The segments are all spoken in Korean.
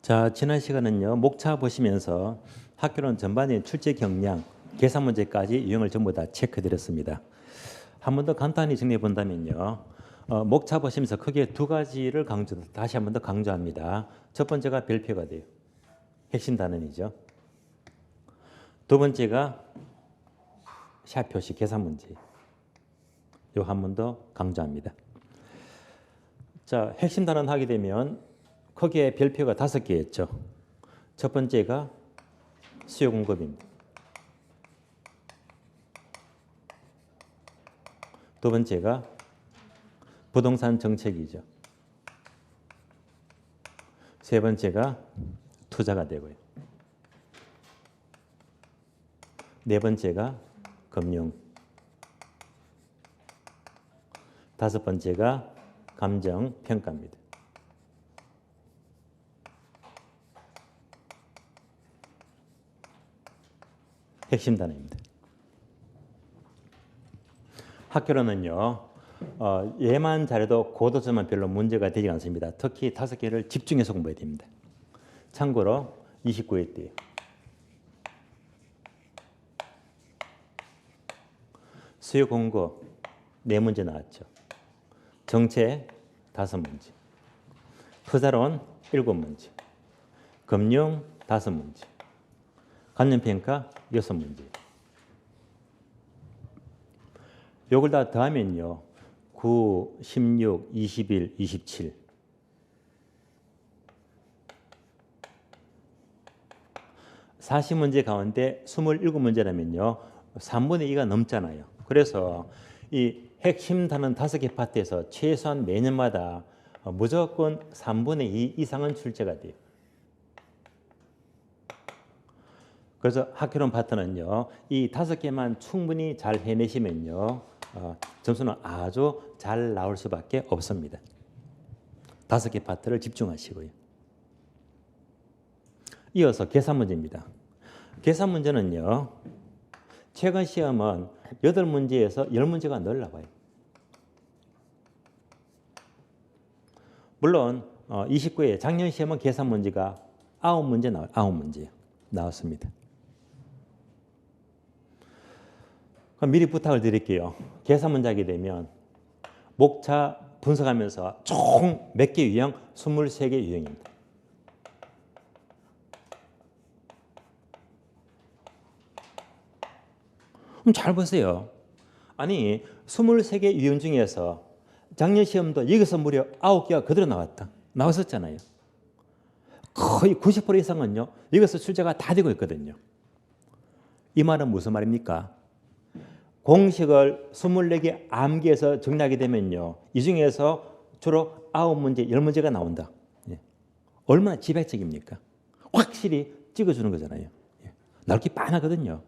자, 지난 시간은요, 목차 보시면서 학교는 전반적인 출제 경량, 계산 문제까지 유형을 전부 다 체크드렸습니다. 한 번 더 간단히 정리해 본다면요, 목차 보시면서 크게 두 가지를 다시 한 번 더 강조합니다. 첫 번째가 별표가 돼요. 핵심 단원이죠. 두 번째가 샵 표시 계산 문제. 요 한 번 더 강조합니다. 자, 핵심 단원 하게 되면 거기에 별표가 5개였죠. 첫 번째가 수요 공급입니다. 두 번째가 부동산 정책이죠. 세 번째가 투자가 되고요. 네 번째가 금융. 다섯 번째가 감정 평가입니다. 핵심 단어입니다. 학교로는요, 얘만 잘해도 고도점은 별로 문제가 되지 않습니다. 특히 5개를 집중해서 공부해야 됩니다. 참고로 29회 때요. 수요 공급 4문제 나왔죠. 정책 5문제. 투자론 7문제. 금융 5문제. 감정평가 6문제. 요걸 다 더하면요, 9, 16, 21, 27. (40문제) 가운데 27문제라면요 3분의 2가 넘잖아요. 그래서 이 핵심 단원 5개 파트에서 최소한 매년마다 무조건 3분의 2 이상은 출제가 돼요. 그래서 학교론 파트는요, 이 5개만 충분히 잘 해내시면요, 점수는 아주 잘 나올 수밖에 없습니다. 5개 파트를 집중하시고요. 이어서 계산 문제입니다. 계산 문제는요, 최근 시험은 8문제에서 10문제가 늘 나와요. 물론 29회 작년 시험은 계산 문제가 9문제 9문제 나왔습니다. 그럼 미리 부탁을 드릴게요. 계산 문제 하게 되면 목차 분석하면서 총 몇 개 유형? 23개 유형입니다. 그럼 잘 보세요. 아니 23개 유형 중에서 작년 시험도 여기서 무려 9개가 그대로 나왔었잖아요. 거의 90% 이상은요, 여기서 출제가 다 되고 있거든요. 이 말은 무슨 말입니까? 공식을 24개 암기해서 정리하게 되면요, 이 중에서 주로 9문제, 10문제가 나온다. 예. 얼마나 지배적입니까? 확실히 찍어주는 거잖아요. 예. 나올 게 빤하거든요.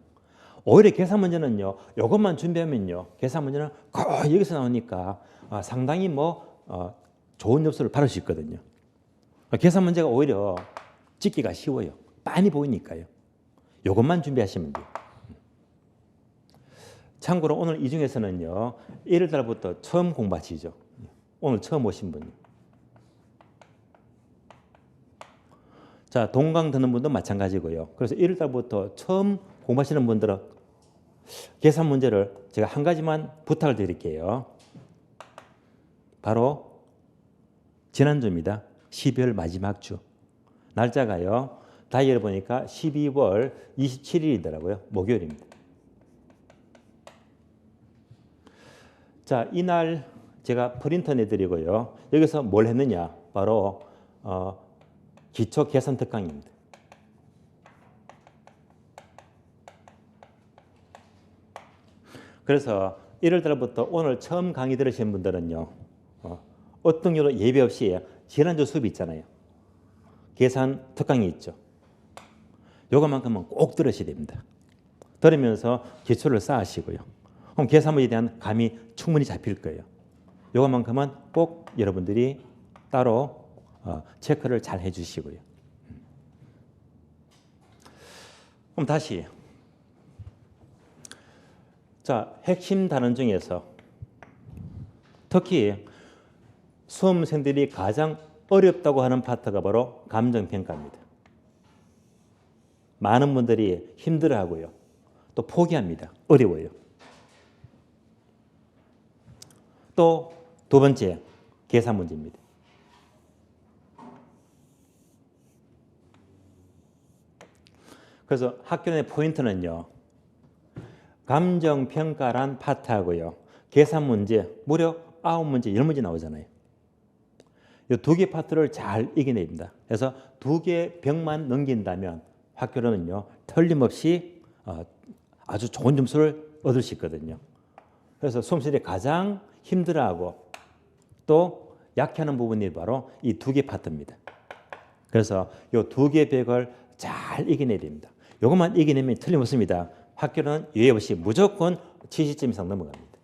오히려 계산 문제는요, 이것만 준비하면요, 계산 문제는 거의 여기서 나오니까 상당히 좋은 점수를 받을 수 있거든요. 계산 문제가 오히려 찍기가 쉬워요. 빤히 보이니까요. 이것만 준비하시면 돼요. 참고로 오늘 이 중에서는요, 1월달부터 처음 공부하시죠. 오늘 처음 오신 분이. 자, 동강 듣는 분도 마찬가지고요. 그래서 1월달부터 처음 공부하시는 분들은 계산 문제를 제가 한 가지만 부탁을 드릴게요. 바로 지난주입니다. 12월 마지막 주. 날짜가요, 다이어리 보니까 12월 27일이더라고요. 목요일입니다. 자, 이날 제가 프린터 내드리고요. 여기서 뭘 했느냐? 바로 기초 계산 특강입니다. 그래서 1월 달부터 오늘 처음 강의 들으신 분들은요, 어떤 경우로 예배 없이 지난주 수업이 있잖아요. 계산 특강이 있죠. 요것만큼은 꼭 들으셔야 됩니다. 들으면서 기초를 쌓으시고요. 그럼 계산 문제에 대한 감이 충분히 잡힐 거예요. 요것만큼은 꼭 여러분들이 따로 체크를 잘 해주시고요. 그럼 다시, 자, 핵심 단원 중에서 특히 수험생들이 가장 어렵다고 하는 파트가 바로 감정평가입니다. 많은 분들이 힘들어하고요. 또 포기합니다. 어려워요. 또 두 번째, 계산 문제입니다. 그래서 학교의 포인트는요. 감정평가란 파트하고요. 계산 문제 무려 9문제, 10문제 나오잖아요. 이 두 개 파트를 잘 이겨내야 됩니다. 그래서 두 개 벽만 넘긴다면 학교로는요. 틀림없이 아주 좋은 점수를 얻을 수 있거든요. 그래서 수험생들이 가장 힘들어하고 또 약해하는 부분이 바로 이 두 개 파트입니다. 그래서 이 두 개 벽을 잘 이겨내야 됩니다. 이것만 이겨내면 틀림없습니다. 학교는 예외 없이 무조건 70점 이상 넘어갑니다.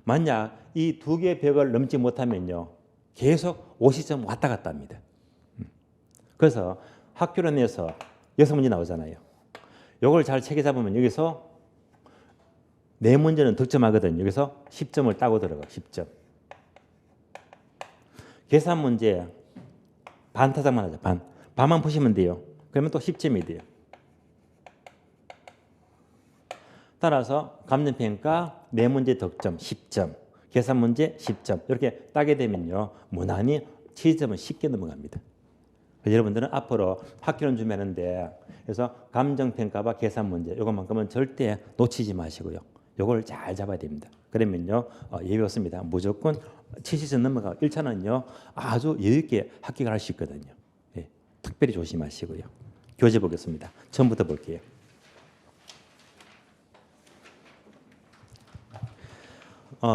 만약 이 두 개 벽을 넘지 못하면요. 계속 50점 왔다 갔다 합니다. 그래서 학교론에서 6문제 나오잖아요. 이걸 잘 체계 잡으면 여기서 4문제는 득점하거든요. 여기서 10점을 따고 들어가. 10점. 계산 문제 반타작만 하죠. 반만 푸시면 돼요. 그러면 또 10점이 돼요. 따라서 감정평가 4문제 득점 10점, 계산 문제 10점 이렇게 따게 되면요. 무난히 7점은 쉽게 넘어갑니다. 여러분들은 앞으로 학교론 준비하는데 그래서 감정평가와 계산 문제 이것만큼은 절대 놓치지 마시고요. 이걸 잘 잡아야 됩니다. 그러면요. 예외 없습니다. 무조건 70점 넘어가 1차는요. 아주 여유 있게 합격할 수 있거든요. 예, 특별히 조심하시고요. 교재 보겠습니다. 처음부터 볼게요.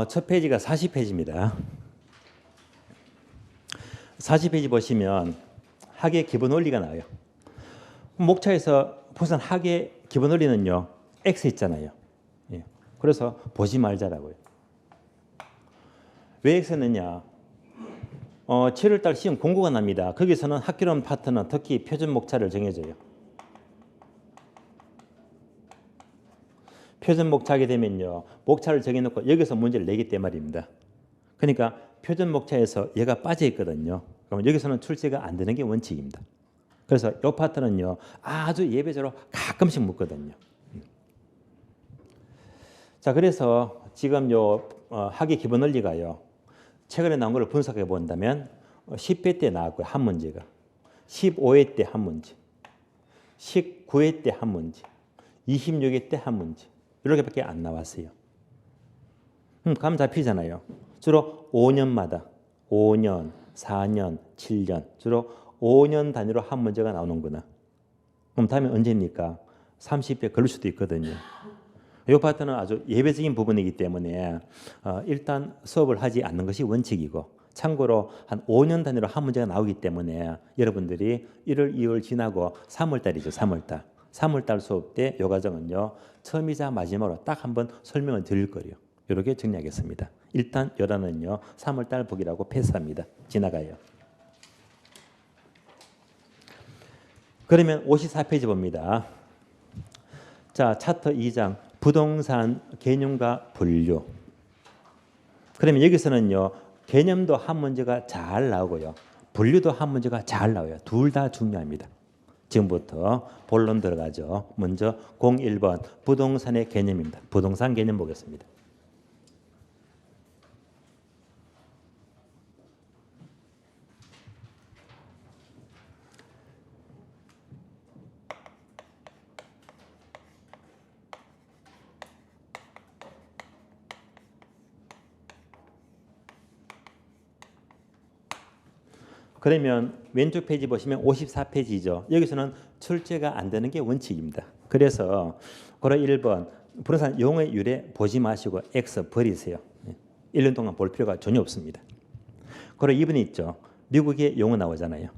첫 페이지가 40페이지입니다. 40페이지 보시면 학의 기본 원리가 나와요. 목차에서 보선 학의 기본 원리는요. X 있잖아요. 예. 그래서 보지 말자라고요. 왜 X느냐? 7월달 시험 공고가 납니다. 거기서는 학교론 파트는 특히 표준 목차를 정해줘요. 표준 목차하게 되면요. 목차를 정해놓고 여기서 문제를 내기 때문에 말입니다. 그러니까 표준 목차에서 얘가 빠져 있거든요. 그러면 여기서는 출제가 안 되는 게 원칙입니다. 그래서 이 파트는요. 아주 예외적으로 가끔씩 묻거든요. 자, 그래서 지금 요 학의 기본 원리가요. 최근에 나온 걸 분석해 본다면 10회 때 나왔고요. 한 문제가. 15회 때 한 문제. 19회 때 한 문제. 26회 때 한 문제. 이렇게밖에 안 나왔어요. 감 잡히잖아요. 주로 5년마다 5년, 4년, 7년 주로 5년 단위로 한 문제가 나오는구나. 그럼 다음에 언제입니까? 30회 걸릴 수도 있거든요. 이 파트는 아주 예외적인 부분이기 때문에 일단 수업을 하지 않는 것이 원칙이고 참고로 한 5년 단위로 한 문제가 나오기 때문에 여러분들이 1월, 2월 지나고 3월달이죠. 3월달. 3월달 수업 때 이 과정은요. 처음이자 마지막으로 딱 한번 설명을 드릴 거예요. 이렇게 정리하겠습니다. 일단 열화는요. 3월달 보기라고 패스합니다. 지나가요. 그러면 54페이지 봅니다. 자, 차트 2장 부동산 개념과 분류. 그러면 여기서는요. 개념도 한 문제가 잘 나오고요. 분류도 한 문제가 잘 나와요. 둘 다 중요합니다. 지금부터 본론 들어가죠. 먼저 01번 부동산의 개념입니다. 부동산 개념 보겠습니다. 그러면 왼쪽 페이지 보시면 54페이지죠. 여기서는 출제가 안 되는 게 원칙입니다. 그래서 고려 1번 부동산 용어의 유래 보지 마시고 X 버리세요. 1년 동안 볼 필요가 전혀 없습니다. 고려 2번이 있죠. 미국의 용어 나오잖아요.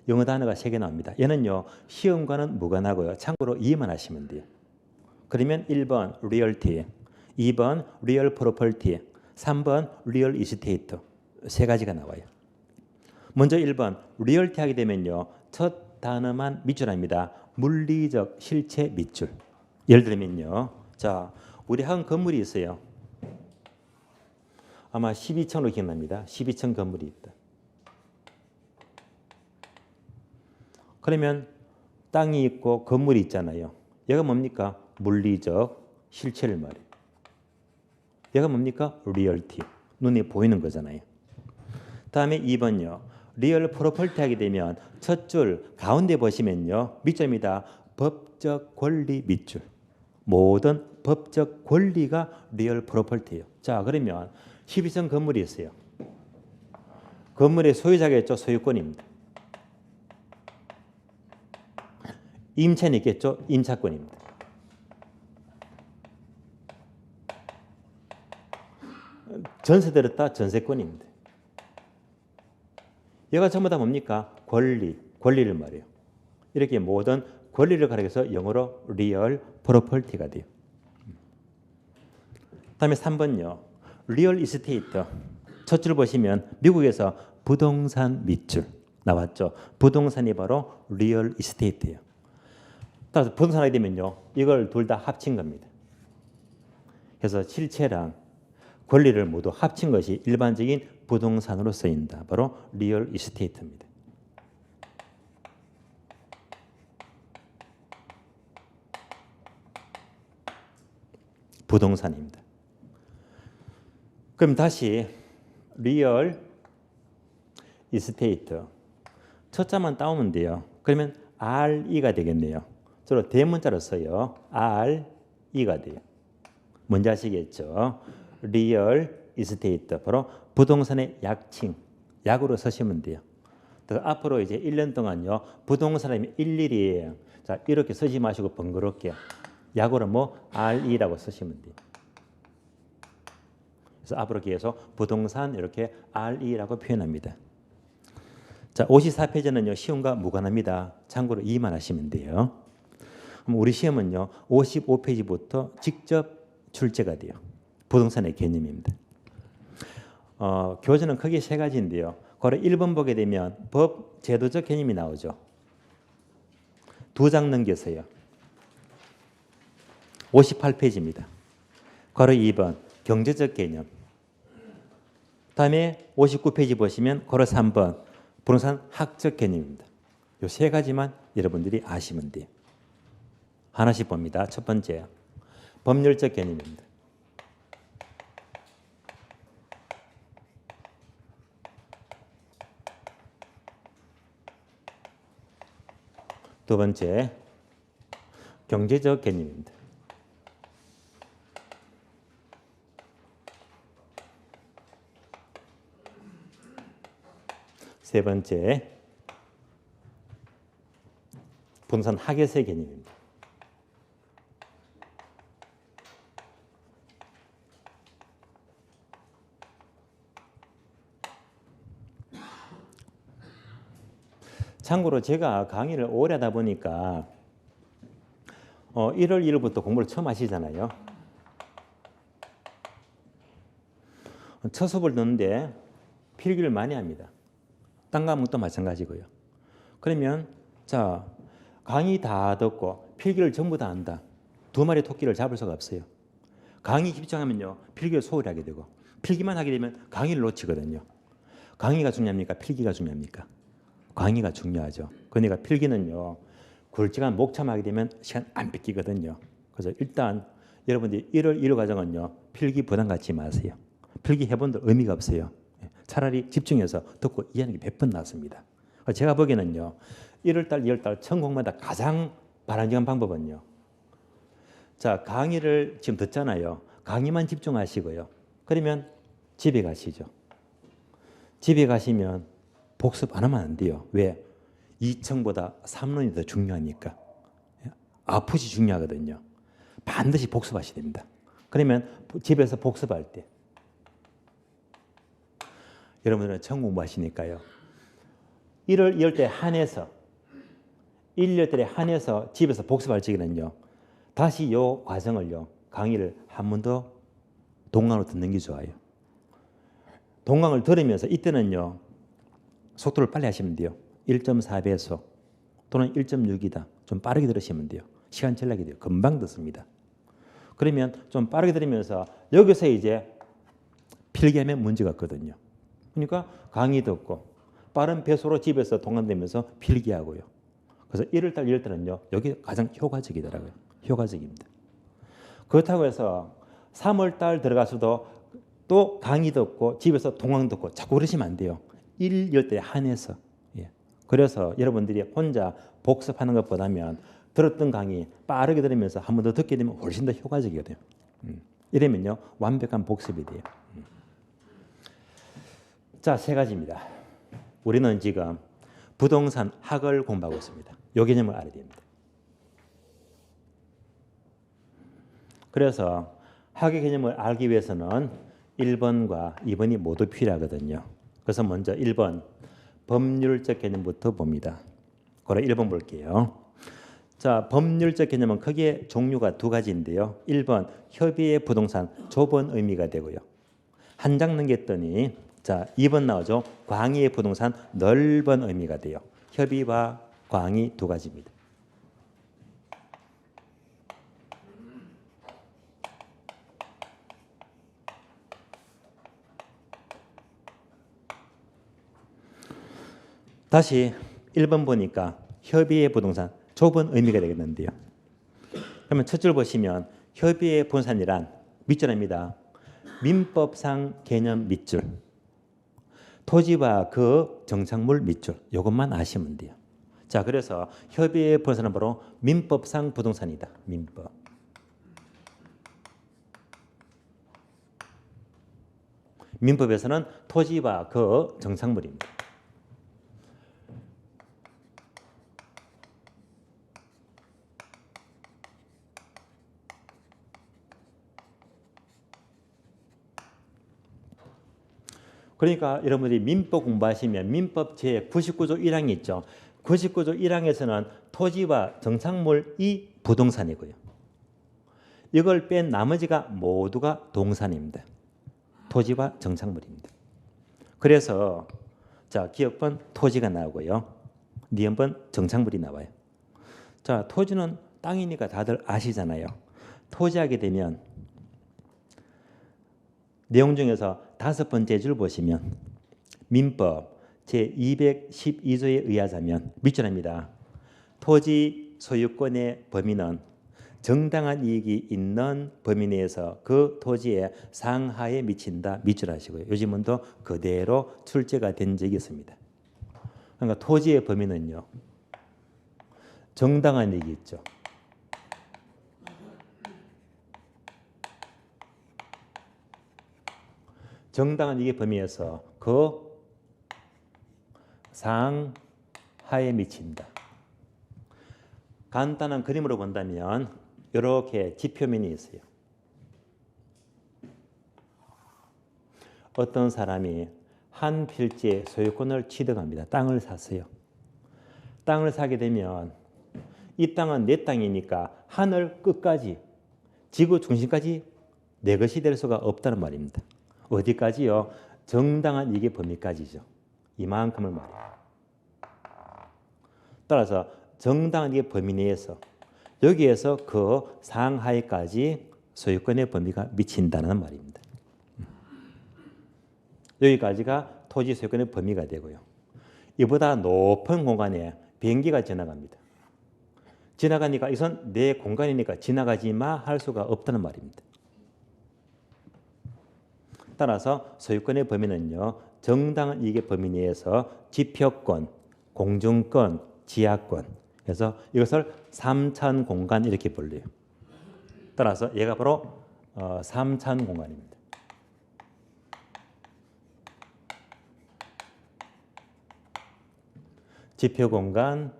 영어 단어가 3개 나옵니다. 얘는요. 시험과는 무관하고요. 참고로 이해만 하시면 돼요. 그러면 1번 리얼티, 2번 리얼 프로퍼티, 3번 리얼 이스테이트 3가지가 나와요. 먼저 1번 리얼티 하게 되면요. 첫 단어만 밑줄합니다. 물리적 실체 밑줄. 예를 들면요. 자, 우리 한 건물이 있어요. 아마 12층으로 기억납니다. 12층 건물이 있다. 그러면 땅이 있고 건물이 있잖아요. 얘가 뭡니까? 물리적 실체를 말해요. 얘가 뭡니까? 리얼티. 눈에 보이는 거잖아요. 다음에 2번요. 리얼 프로퍼티 하게 되면 첫 줄 가운데 보시면요. 밑줄입니다. 법적 권리 밑줄. 모든 법적 권리가 리얼 프로퍼티예요. 자, 그러면 12층 건물이 있어요. 건물의 소유자가 있죠. 소유권입니다. 임차인이 있겠죠. 임차권입니다. 전세 들었다. 전세권입니다. 얘가 전부 다 뭡니까? 권리를 말해요. 이렇게 모든 권리를 가리켜서 영어로 리얼 프로퍼티가 돼요. 다음에 3번요. 리얼 이스테이트. 첫 줄 보시면 미국에서 부동산 밑줄 나왔죠. 부동산이 바로 리얼 이스테이트예요. 따라서 부동산 하게 되면요. 이걸 둘 다 합친 겁니다. 그래서 실체랑 권리를 모두 합친 것이 일반적인 부동산으로 쓰인다. 바로 리얼 이스테이트입니다. 부동산입니다. 그럼 다시 리얼 이스테이트 첫 자만 따오면 돼요. 그러면 RE가 되겠네요. 주로 대문자로 써요. RE가 돼요. 뭔지 아시겠죠? 리얼 이스테이트 바로 부동산의 약칭, 약으로 쓰시면 돼요. 앞으로 이제 1년 동안요. 부동산이면 일일이 자 이렇게 쓰지 마시고 번거롭게 약으로 뭐 RE라고 쓰시면 돼요. 그래서 앞으로 계속 부동산 이렇게 RE라고 표현합니다. 자, 54페이지는요. 시험과 무관합니다. 참고로 이해만 하시면 돼요. 그럼 우리 시험은요. 55페이지부터 직접 출제가 돼요. 부동산의 개념입니다. 교재는 크게 세 가지인데요. 그걸 1번 보게 되면 법 제도적 개념이 나오죠. 2장 넘겨서요. 58페이지입니다. 괄호 2번 경제적 개념. 다음에 59페이지 보시면 괄호 3번 부동산 학적 개념입니다. 이 세 가지만 여러분들이 아시면 돼요. 하나씩 봅니다. 첫 번째 법률적 개념입니다. 두 번째 경제적 개념입니다. 세 번째 부동산 학예세 개념입니다. 참고로 제가 강의를 오래 하다 보니까 1월 1일부터 공부를 처음 하시잖아요. 첫 수업을 듣는데 필기를 많이 합니다. 딴 과목도 마찬가지고요. 그러면 자 강의 다 듣고 필기를 전부 다 한다. 두 마리 토끼를 잡을 수가 없어요. 강의 집중하면요. 필기를 소홀히 하게 되고 필기만 하게 되면 강의를 놓치거든요. 강의가 중요합니까? 필기가 중요합니까? 강의가 중요하죠. 그러니까 필기는요. 굵직한 목참하게 되면 시간 안 뺏기거든요. 그래서 일단 여러분들이 1월 1일 과정은요. 필기 부담 갖지 마세요. 필기 해본도 의미가 없어요. 차라리 집중해서 듣고 이해하는 게 100번 낫습니다. 제가 보기에는요. 1월달, 2월달 전공마다 가장 바람직한 방법은요. 자 강의를 지금 듣잖아요. 강의만 집중하시고요. 그러면 집에 가시죠. 집에 가시면 복습 안 하면 안 돼요. 왜? 2층보다 3론이 더 중요하니까. 아프지 중요하거든요. 반드시 복습하셔야 됩니다. 그러면 집에서 복습할 때 여러분들은 청 공부하시니까요. 1월, 2월 때 한해서 1, 2월 달에 한해서 집에서 복습할 적에는요. 다시 이 과정을요. 강의를 한 번 더 동강으로 듣는 게 좋아요. 동강을 들으면서 이때는요. 속도를 빨리 하시면 돼요. 1.4배속 또는 1.6이다. 좀 빠르게 들으시면 돼요. 시간 절약이 돼요. 금방 듣습니다. 그러면 좀 빠르게 들으면서 여기서 이제 필기하면 문제가 없거든요. 그러니까 강의 듣고 빠른 배수로 집에서 동안되면서 필기하고요. 그래서 1월달, 2월달은요. 여기 가장 효과적이더라고요. 효과적입니다. 그렇다고 해서 3월달 들어가서도 또 강의 듣고 집에서 동안 듣고 자꾸 그러시면 안 돼요. 1, 2월달에 한해서. 예. 그래서 여러분들이 혼자 복습하는 것보다는 들었던 강의 빠르게 들으면서 한 번 더 듣게 되면 훨씬 더 효과적이거든요. 이러면요. 완벽한 복습이 돼요. 자, 세 가지입니다. 우리는 지금 부동산 학을 공부하고 있습니다. 이 개념을 알아야 됩니다. 그래서 학의 개념을 알기 위해서는 1번과 2번이 모두 필요하거든요. 그래서 먼저 1번 법률적 개념부터 봅니다. 그럼 1번 볼게요. 자, 법률적 개념은 크게 종류가 두 가지인데요. 1번 협의의 부동산 좁은 의미가 되고요. 한 장 넘겼더니 자, 2번 나오죠. 광의의 부동산 넓은 의미가 돼요. 협의와 광의 두 가지입니다. 다시 1번 보니까 협의의 부동산 좁은 의미가 되겠는데요. 그러면 첫 줄 보시면 협의의 부동산이란 밑줄입니다. 민법상 개념 밑줄. 토지와 그 정착물 밑줄. 이것만 아시면 돼요. 자, 그래서 협의의 부동산은 바로 민법상 부동산이다. 민법. 민법에서는 토지와 그 정착물입니다. 그러니까 여러분들이 민법 공부하시면 민법 제99조 1항이 있죠. 99조 1항에서는 토지와 정착물이 부동산이고요. 이걸 뺀 나머지가 모두가 동산입니다. 토지와 정착물입니다. 그래서 자, 기억번 토지가 나오고요. 니은번 정착물이 나와요. 자, 토지는 땅이니까 다들 아시잖아요. 토지하게 되면 내용 중에서 5번째 줄 보시면 민법 제212조에 의하자면 밑줄입니다. 토지 소유권의 범위는 정당한 이익이 있는 범위 내에서 그 토지의 상하에 미친다. 밑줄 하시고요. 요즘은도 그대로 출제가 된 적이 있습니다. 그러니까 토지의 범위는요. 정당한 이익이 있죠. 정당한 이익의 범위에서 그 상하에 미친다. 간단한 그림으로 본다면 이렇게 지표면이 있어요. 어떤 사람이 한 필지의 소유권을 취득합니다. 땅을 샀어요. 땅을 사게 되면 이 땅은 내 땅이니까 하늘 끝까지 지구 중심까지 내 것이 될 수가 없다는 말입니다. 어디까지요? 정당한 이익의 범위까지죠. 이만큼을 말해요. 따라서 정당한 이익의 범위 내에서 여기에서 그 상하에까지 소유권의 범위가 미친다는 말입니다. 여기까지가 토지 소유권의 범위가 되고요. 이보다 높은 공간에 비행기가 지나갑니다. 지나가니까 이것은 내 공간이니까 지나가지 마 할 수가 없다는 말입니다. 따라서 소유권의 범위는요. 정당한 이익의 범위 내에서 지표권, 공증권, 지하권 그래서 이것을 삼천 공간 이렇게 불려요. 따라서 얘가 바로 삼천 공간입니다. 지표 공간,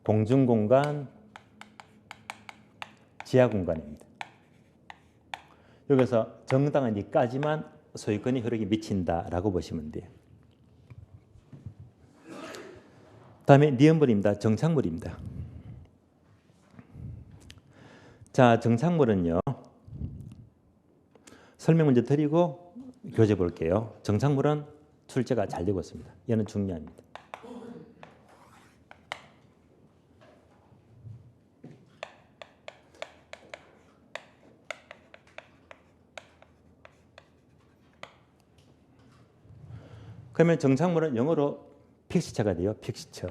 공증 공간, 지하 공간입니다. 여기서 정당한 이까지만 소유권이 흐르기 미친다라고 보시면 돼요. 다음에 니은물입니다. 정착물입니다. 자, 정착물은요. 설명 먼저 드리고 교재 볼게요. 정착물은 출제가 잘 되고 있습니다. 얘는 중요합니다. 그러면 정착물은 영어로 픽스처가 돼요. 픽스처.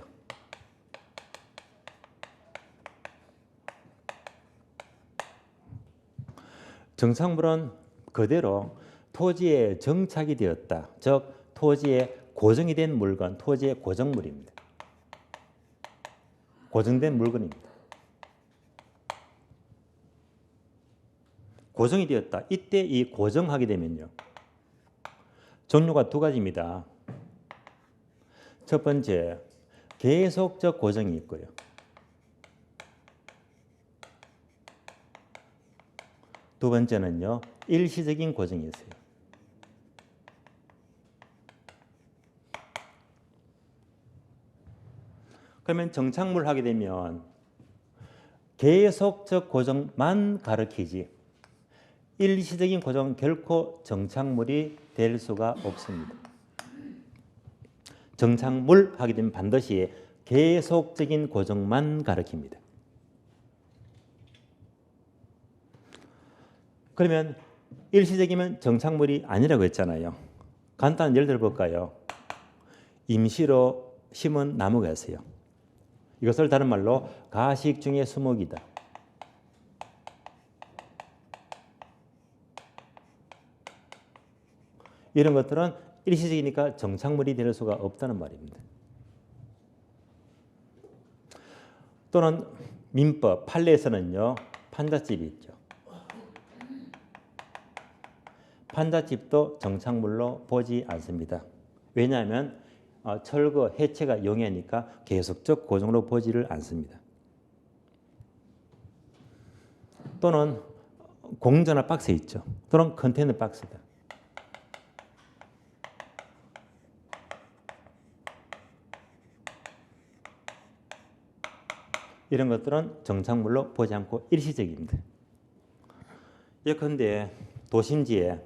정착물은 그대로 토지에 정착이 되었다. 즉 토지에 고정이 된 물건, 토지의 고정물입니다. 고정된 물건입니다. 고정이 되었다. 이때 이 고정하게 되면요. 종류가 두 가지입니다. 첫 번째, 계속적 고정이 있고요. 두 번째는요, 일시적인 고정이 있어요. 그러면 정착물 하게 되면 계속적 고정만 가리키지 일시적인 고정은 결코 정착물이 될 수가 없습니다. 정착물 하게 되면 반드시 계속적인 고정만 가리킵니다. 그러면 일시적이면 정착물이 아니라고 했잖아요. 간단한 예를 들어볼까요? 임시로 심은 나무가 있어요. 이것을 다른 말로 가식 중의 수목이다. 이런 것들은 일시적이니까 정착물이 될 수가 없다는 말입니다. 또는 민법, 판례에서는요. 판잣집이 있죠. 판잣집도 정착물로 보지 않습니다. 왜냐하면 철거, 해체가 용이하니까 계속적 고정으로 보지를 않습니다. 또는 공전화 박스 있죠. 또는 컨테이너 박스다. 이런 것들은 정착물로 보지 않고 일시적입니다. 예컨대 도심지에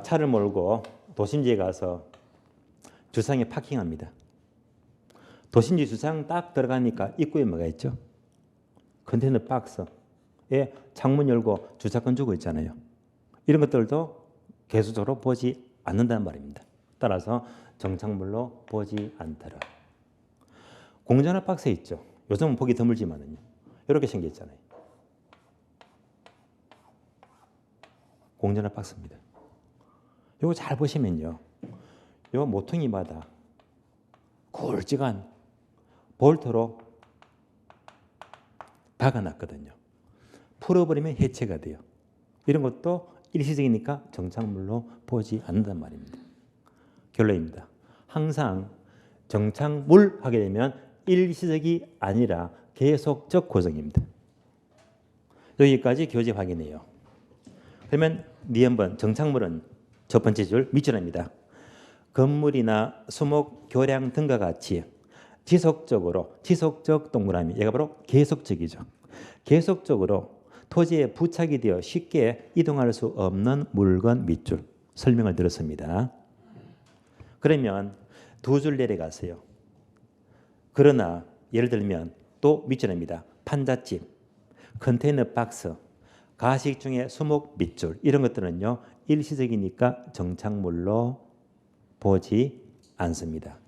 차를 몰고 도심지에 가서 주차장에 파킹합니다. 도심지 주차장 딱 들어가니까 입구에 뭐가 있죠? 컨테이너 박스에 창문 열고 주차권 주고 있잖아요. 이런 것들도 계속적으로 보지 않는다는 말입니다. 따라서 정착물로 보지 않더라. 공전화 박스 있죠. 요즘은 보기 드물지만은요. 이렇게 생겼잖아요. 공전화 박스입니다. 이거 잘 보시면요. 요 모퉁이마다 굵직한 볼트로 박아놨거든요. 풀어버리면 해체가 돼요. 이런 것도 일시적이니까 정착물로 보지 않는단 말입니다. 결론입니다. 항상 정착물 하게 되면 일시적이 아니라 계속적 고정입니다. 여기까지 교재 확인해요. 그러면 한번 정착물은 첫 번째 줄 밑줄입니다. 건물이나 수목, 교량 등과 같이 지속적 동그라미, 얘가 바로 계속적이죠. 계속적으로 토지에 부착이 되어 쉽게 이동할 수 없는 물건 밑줄 설명을 드렸습니다. 그러면 두 줄 내려가세요. 그러나 예를 들면 또 밑줄입니다. 판잣집, 컨테이너 박스, 가식 중에 수목 밑줄 이런 것들은요. 일시적이니까 정착물로 보지 않습니다.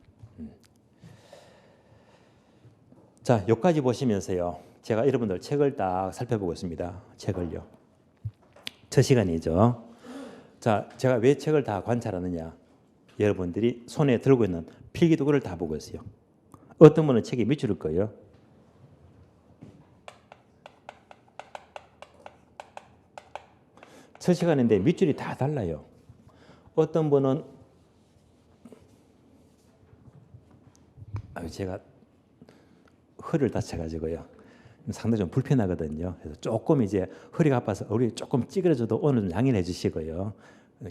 자, 여기까지 보시면서요. 제가 여러분들 책을 딱 살펴보고 있습니다. 책을요. 첫 시간이죠. 자, 제가 왜 책을 다 관찰하느냐. 여러분들이 손에 들고 있는 필기도구를 다 보고 있어요. 어떤 분은 책이 밑줄일 거예요. 첫 시간인데 밑줄이 다 달라요. 어떤 분은 제가 허리를 다쳐가지고요. 상당히 좀 불편하거든요. 그래서 조금 이제 허리가 아파서 얼굴이 조금 찌그러져도 오늘 양해해 주시고요.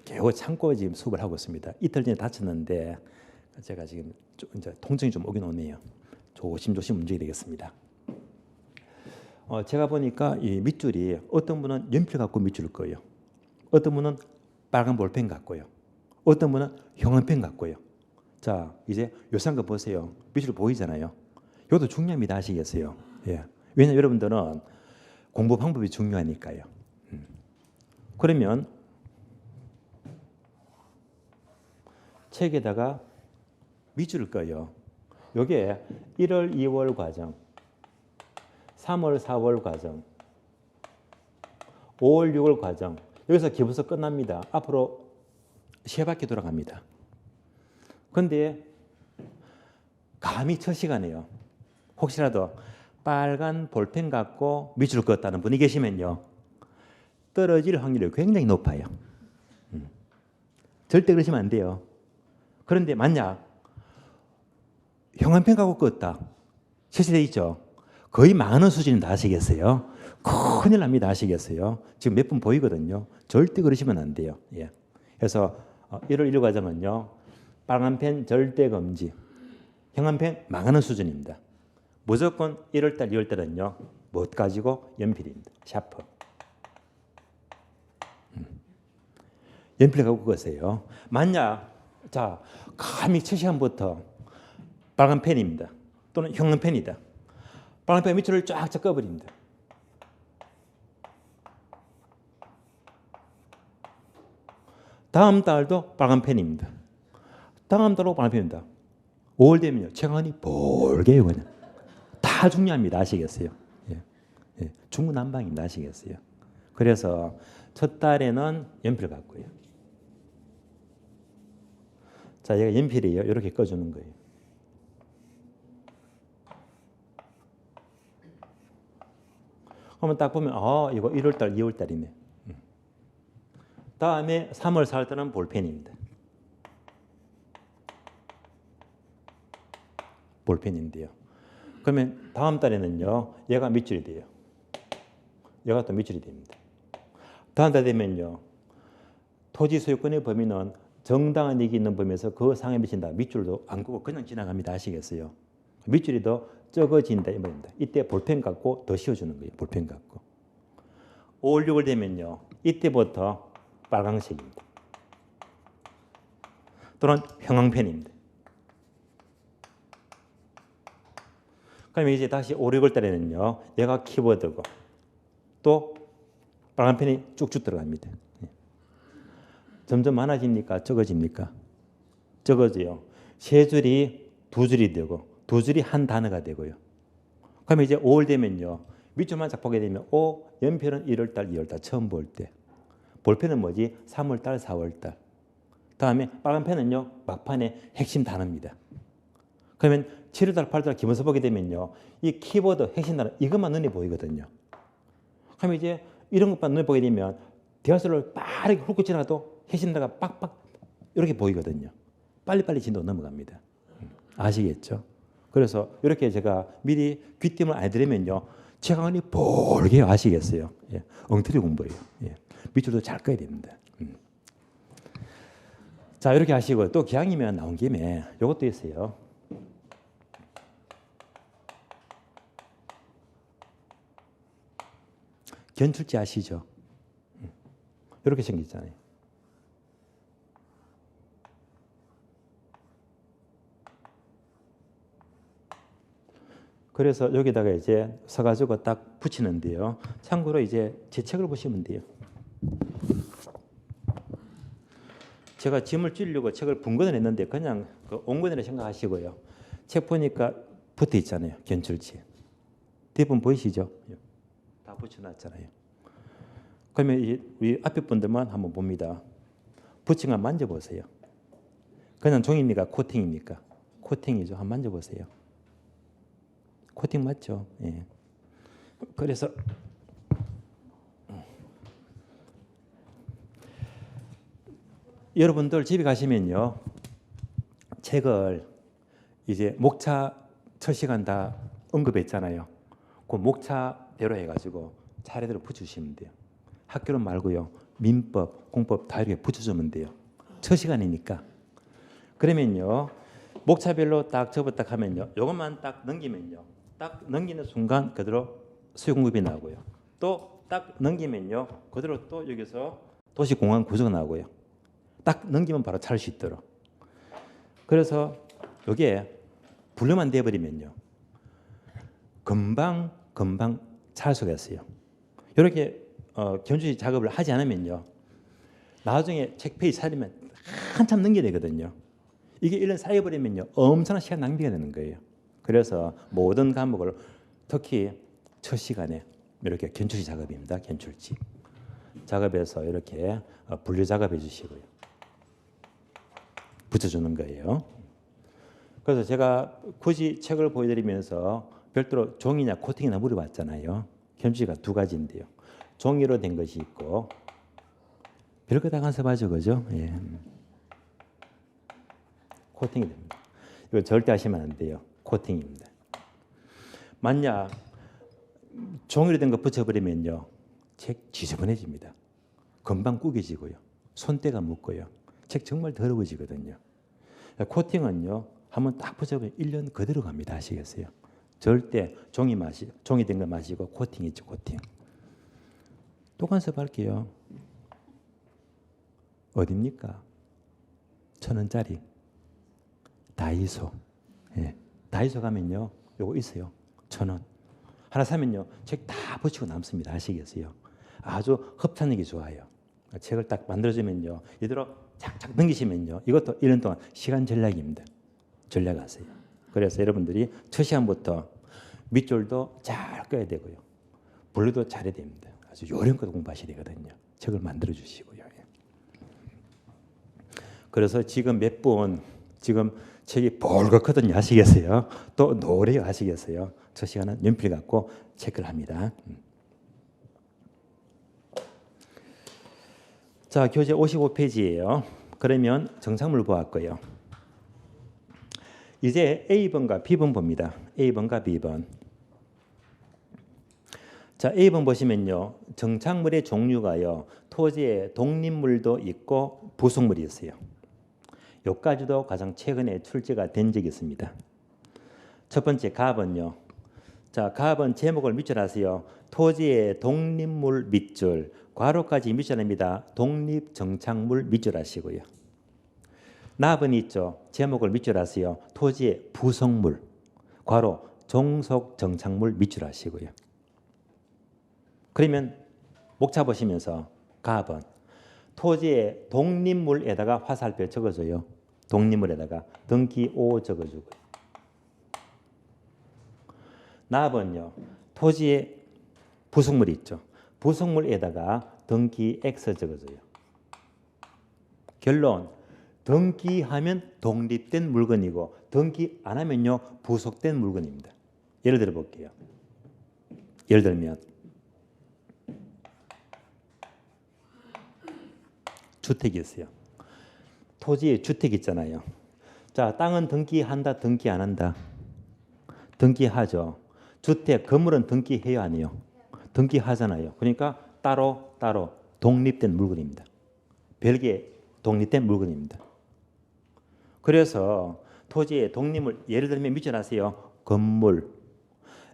겨우 참고 지금 수업을 하고 있습니다. 이틀 전에 다쳤는데 제가 지금 이제 통증이 좀 오긴 오네요. 조심조심 움직여야 되겠습니다. 제가 보니까 이 밑줄이 어떤 분은 연필 갖고 밑줄일 거예요. 어떤 분은 빨간 볼펜 갖고요. 어떤 분은 형광펜 갖고요. 자, 이제 요상한 거 보세요. 밑줄 보이잖아요. 이것도 중요합니다. 아시겠어요? 예. 왜냐하면 여러분들은 공부 방법이 중요하니까요. 그러면 책에다가 밑줄을 꺼요. 요게 1월, 2월 과정, 3월, 4월 과정, 5월, 6월 과정. 여기서 기부서 끝납니다. 앞으로 3바퀴 돌아갑니다. 그런데 감히 첫 시간에요. 혹시라도 빨간 볼펜 갖고 밑줄 그었다는 분이 계시면요. 떨어질 확률이 굉장히 높아요. 절대 그러시면 안 돼요. 그런데 만약 형광펜 갖고 그었다. 실시돼 있죠. 거의 망하는 수준인다 아시겠어요? 큰일 납니다 아시겠어요? 지금 몇 분 보이거든요. 절대 그러시면 안 돼요. 예. 그래서 1월 1일 과정은요. 빨간 펜 절대 금지. 형광펜 망하는 수준입니다. 무조건 1월달, 2월달은요. 못 가지고 연필입니다. 샤프. 연필 갖고 그거세요. 만약 자 감히 첫 시간부터 빨간 펜입니다. 또는 형광펜이다. 빨간 펜 밑줄을 쫙쫙 꺼버립니다. 다음 달도 빨간 펜입니다. 다음 달도 빨간 펜입니다. 5월 되면요. 책안이 볼게요. 그냥. 다 중요합니다. 아시겠어요? 예. 예. 중구난방입니다. 아시겠어요? 그래서 첫 달에는 연필 갖고요. 자, 얘가 연필이에요. 이렇게 꺼주는 거예요. 그러면 딱 보면 이거 1월달, 2월달이네. 다음에 3월, 4월달은 볼펜입니다. 볼펜인데요. 그러면 다음 달에는요. 얘가 밑줄이 돼요. 얘가 또 밑줄이 됩니다. 다음 달 되면요. 토지 소유권의 범위는 정당한 이익이 있는 범위에서 그 상에 미친다. 밑줄도 안 끄고 그냥 지나갑니다. 아시겠어요? 밑줄이 더 적어진다 이 말입니다. 이때 볼펜 갖고 더 씌워주는 거예요. 볼펜 갖고. 5월, 6월 되면요. 이때부터 빨강색입니다. 또는 형광펜입니다. 그러면 이제 다시 5, 6월 달에는요. 얘가 키보드고 또 빨간 펜이 쭉쭉 들어갑니다. 점점 많아집니까? 적어집니까? 적어져요. 세 줄이 두 줄이 되고 두 줄이 한 단어가 되고요. 그러면 이제 5월 되면요. 밑줄만 쫙 보게 되면 연필은 1월달, 2월달 처음 볼 때. 볼펜은 뭐지? 3월달, 4월달. 다음에 빨간 펜은요. 막판에 핵심 단어입니다. 그러면 7월달, 8월달 기본서 보게 되면요. 이 키보드 핵심 단어 이것만 눈에 보이거든요. 그러면 이제 이런 것만 눈에 보게 되면 대화서를 빠르게 훑고 지나가도 핵심 단어가 빡빡 이렇게 보이거든요. 빨리빨리 진도 넘어갑니다. 아시겠죠? 그래서 이렇게 제가 미리 귀띔을 안 해드리면요. 책안이 볼게요. 아시겠어요? 예. 엉터리 공부예요. 예. 밑줄도 잘 꺼야 됩니다. 자, 이렇게 하시고 또 기왕이면 나온 김에 이것도 있어요. 견출지 아시죠? 이렇게 생겼잖아요. 그래서 여기다가 이제 서가지고 딱 붙이는데요. 참고로 이제 제 책을 보시면 돼요. 제가 짐을 줄이려고 책을 분권을 했는데 그냥 그 온건이라 생각하시고요. 책 보니까 붙어 있잖아요. 견출지. 대부분 보이시죠? 다 붙여놨잖아요. 그러면 우리 앞에 분들만 한번 봅니다. 붙인 거 만져보세요. 그냥 종입니까? 코팅입니까? 코팅이죠. 한번 만져보세요. 코팅 맞죠? 예. 그래서 여러분들 집에 가시면요. 책을 이제 목차 첫 시간 다 언급했잖아요. 그 목차대로 해가지고 차례대로 붙여주시면 돼요. 학교는 말고요. 민법, 공법 다 이렇게 붙여주면 돼요. 첫 시간이니까. 그러면요. 목차별로 딱 접어 딱 하면요. 이것만 딱 넘기면요. 딱 넘기는 순간 그대로 수요 공급이 나오고요. 또 딱 넘기면요. 그대로 또 여기서 도시공항 구조가 나오고요. 딱 넘기면 바로 찰 수 있도록. 그래서 이게 분류만 돼버리면요. 금방 찰 수가 있어요. 이렇게 견주시 작업을 하지 않으면요. 나중에 책 페이지 찾으면 한참 넘겨야 되거든요. 이게 1년 쌓여버리면요 엄청난 시간 낭비가 되는 거예요. 그래서 모든 과목을 특히 첫 시간에 이렇게 견출지 작업입니다. 견출지 작업해서 이렇게 분류 작업해 주시고요. 붙여주는 거예요. 그래서 제가 굳이 책을 보여드리면서 별도로 종이냐 코팅이나 물어봤잖아요. 견출지가 두 가지인데요. 종이로 된 것이 있고 별거 다 간섭하죠, 그죠? 예. 코팅이 됩니다. 이거 절대 하시면 안 돼요. 코팅입니다. 만약 종이로 된 거 붙여버리면요, 책 지저분해집니다. 금방 구겨지고요, 손때가 묻고요, 책 정말 더러워지거든요. 코팅은요, 한번 딱 붙여보면 1년 그대로 갑니다. 아시겠어요? 절대 종이 된 거 마시고 코팅 있죠, 코팅. 또 간섭할게요. 어딥니까? 1,000원짜리 다이소. 예. 다이소 가면요, 요거 있어요. 1,000원. 하나 사면요, 책 다 붙이고 남습니다. 아시겠어요? 아주 협찬력이 좋아요. 책을 딱 만들어주면요, 이대로 착착 넘기시면요, 이것도 1년 동안 시간 전략입니다. 전략하세요. 그래서 여러분들이 첫 시간부터 밑줄도 잘 꺼야 되고요, 분류도 잘해야 됩니다. 아주 요령껏 공부하셔야 되거든요. 책을 만들어 주시고요. 그래서 지금 몇 분 지금 책이 벌겋거든요. 아시겠어요? 또 노래요. 아시겠어요? 저 시간은 연필 갖고 체크를 합니다. 자, 교재 55페이지예요. 그러면 정착물 보았고요. 이제 A번과 B번 봅니다. A번과 B번. 자, A번 보시면요, 정착물의 종류가요, 토지에 독립물도 있고 부속물이 있어요. 여기까지도 가장 최근에 출제가 된 적이 있습니다. 첫 번째 가번요. 자, 가번 제목을 밑줄하세요. 토지의 독립물 밑줄, 괄호까지 밑줄합니다. 독립정착물 밑줄하시고요. 나번이 있죠. 제목을 밑줄하세요. 토지의 부속물, 괄호 종속정착물 밑줄하시고요. 그러면 목차 보시면서 가번 토지의 독립물에다가 화살표 적어줘요. 독립물에다가 등기 O 적어주고. 나번요, 토지의 부속물이 있죠. 부속물에다가 등기 X 적어줘요. 결론, 등기하면 독립된 물건이고 등기 안 하면요 부속된 물건입니다. 예를 들어 볼게요. 예를 들면 주택이 있어요. 토지에 주택 있잖아요. 자, 땅은 등기한다, 등기 안 한다? 등기하죠. 주택, 건물은 등기해요, 안 해요? 등기하잖아요. 그러니까 따로 독립된 물건입니다. 별개 독립된 물건입니다. 그래서 토지의 독립물, 예를 들면 밑줄하세요. 건물,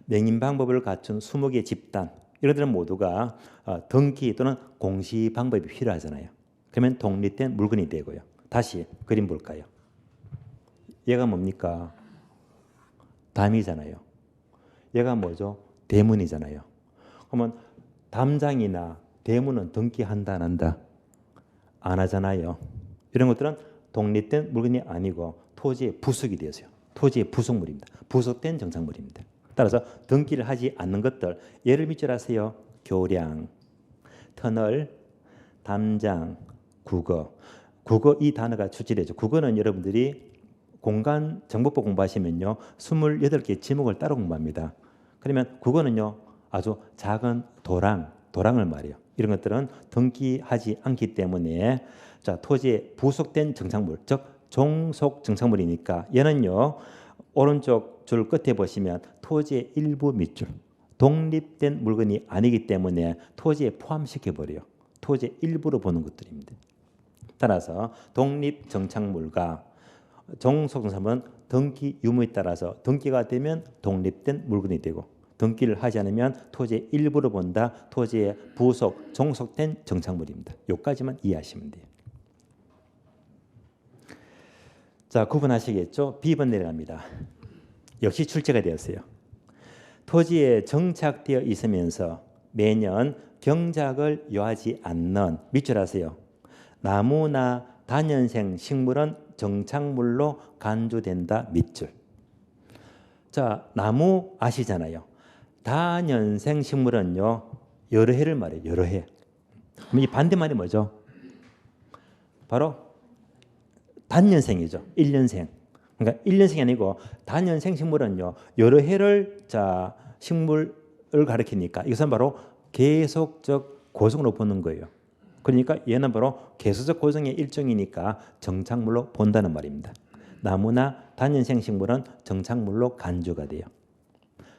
명인 방법을 갖춘 20개 집단, 이런 데는 모두가 등기 또는 공시 방법이 필요하잖아요. 그러면 독립된 물건이 되고요. 다시 그림 볼까요? 얘가 뭡니까? 담이잖아요. 얘가 뭐죠? 대문이잖아요. 그러면 담장이나 대문은 등기한다, 안 한다? 안 하잖아요. 이런 것들은 독립된 물건이 아니고 토지의 부속이 되었어요. 토지의 부속물입니다. 부속된 정착물입니다. 따라서 등기를 하지 않는 것들, 예를 밑줄하세요. 교량, 터널, 담장, 국어. 국어 이 단어가 출제되죠. 국어는 여러분들이 공간정보법 공부하시면요, 28개 지목을 따로 공부합니다. 그러면 국어는요, 아주 작은 도랑을 말해요. 이런 것들은 등기하지 않기 때문에, 자, 토지에 부속된 정착물, 즉 종속 정착물이니까 얘는요, 오른쪽 줄 끝에 보시면 토지의 일부 밑줄, 독립된 물건이 아니기 때문에 토지에 포함시켜 버려요. 토지의 일부로 보는 것들입니다. 따라서 독립 정착물과 종속 정착물은 등기 유무에 따라서 등기가 되면 독립된 물건이 되고, 등기를 하지 않으면 토지의 일부로 본다. 토지의 부속, 종속된 정착물입니다. 여기까지만 이해하시면 돼요. 자, 구분하시겠죠? B번 내려갑니다. 역시 출제가 되었어요. 토지에 정착되어 있으면서 매년 경작을 요하지 않는, 밑줄하세요. 나무나 다년생 식물은 정착물로 간주된다. 밑줄. 자, 나무 아시잖아요. 다년생 식물은요, 여러 해를 말해요. 여러 해. 그럼 이 반대말이 뭐죠? 바로 단년생이죠. 1년생. 그러니까 1년생이 아니고 단년생 식물은요, 여러 해를 자 식물을 가리키니까 이것은 바로 계속적 고성으로 보는 거예요. 그러니까 얘는 바로 계속적 고성의 일종이니까 정착물로 본다는 말입니다. 나무나 단년생 식물은 정착물로 간주가 돼요.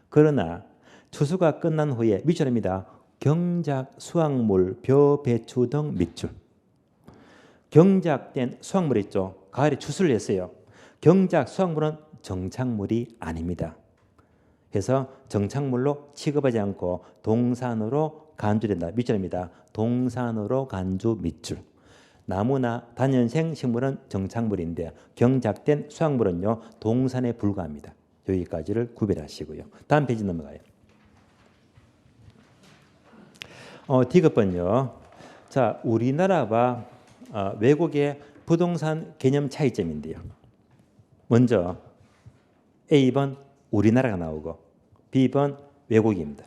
그러나 추수가 끝난 후에 밑줄입니다. 경작, 수확물, 벼, 배추 등 밑줄. 경작된 수확물 있죠. 가을에 추수를 했어요. 경작, 수확물은 정착물이 아닙니다. 그래서 정착물로 취급하지 않고 동산으로 간주된다. 밑줄입니다. 동산으로 간주 밑줄. 나무나 단연생 식물은 정착물인데 경작된 수확물은요, 동산에 불과합니다. 여기까지를 구별하시고요. 다음 페이지 넘어가요. 디귿번요. 자, 우리나라와 외국의 부동산 개념 차이점인데요. 먼저 A번 우리나라가 나오고 B번 외국입니다.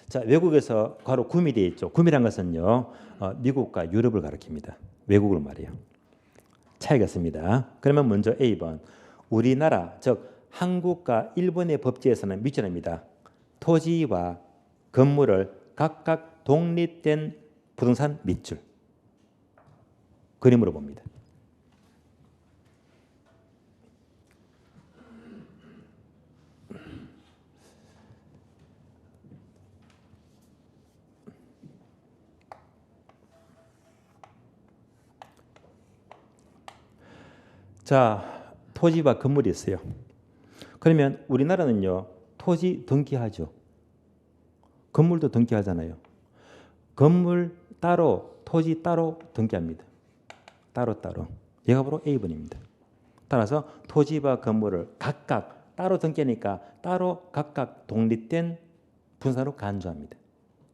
자, 외국에서 괄호 구미 되어 있죠. 구미란 것은요, 미국과 유럽을 가리킵니다. 외국을 말해요. 차이가 있습니다. 그러면 먼저 A번 우리나라, 즉 한국과 일본의 법제에서는 밑줄입니다. 토지와 건물을 각각 독립된 부동산 밑줄. 그림으로 봅니다. 자, 토지와 건물이 있어요. 그러면 우리나라는요, 토지 등기하죠. 건물도 등기하잖아요. 건물 따로, 토지 따로 등기합니다. 따로따로. 얘가 바로 A번입니다. 따라서 토지와 건물을 각각 따로 등기하니까 따로 각각 독립된 분사로 간주합니다.